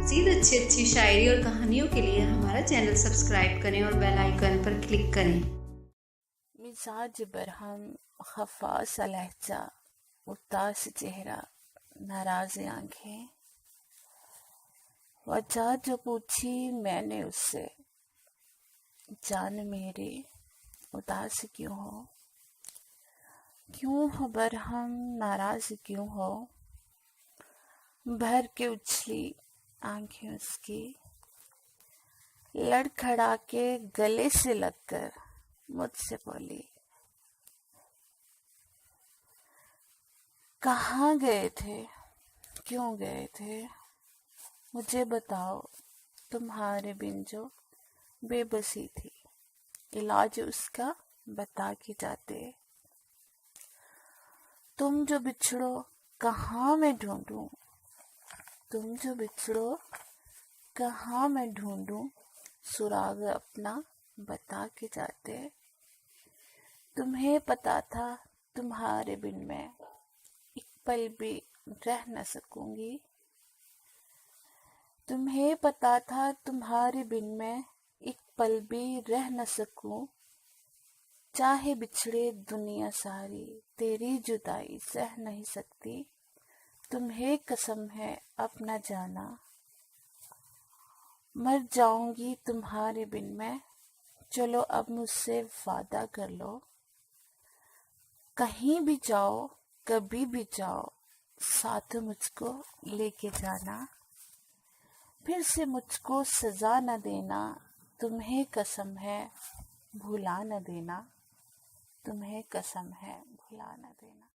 मज़ीद अच्छी अच्छी शायरी और कहानियों के लिए हमारा चैनल सब्सक्राइब करें और बेल आइकन पर क्लिक करें। मिजाज बरहम, खफा सा लहजा, उदास चेहरा, नाराज आंखें। वजह जो पूछी मैंने उससे, जान मेरी उदास क्यों हो? क्यों हो बरहम, नाराज क्यों हो? भर के उछली आंखें उसकी, लड़खड़ा के गले से लगकर मुझसे बोली, कहाँ गए थे, क्यों गए थे? मुझे बताओ, तुम्हारे बिन जो बेबसी थी, इलाज उसका बता के जाते। तुम जो बिछड़ो कहाँ मैं ढूंढूं, तुम जो बिछड़ो कहाँ मैं ढूंढूं, सुराग अपना बता के जाते। तुम्हें पता था तुम्हारे बिन मैं एक पल भी रह न सकूंगी, तुम्हें पता था तुम्हारे बिन मैं एक पल भी रह न सकूं। चाहे बिछड़े दुनिया सारी, तेरी जुदाई सह नहीं सकती। तुम्हें कसम है अब न जाना, मर जाऊंगी तुम्हारे बिन मैं। चलो अब मुझसे वादा कर लो, कहीं भी जाओ कभी भी जाओ, साथ मुझको लेके जाना। फिर से मुझको सजा न देना, तुम्हें कसम है भुला न देना, तुम्हें कसम है भुला न देना।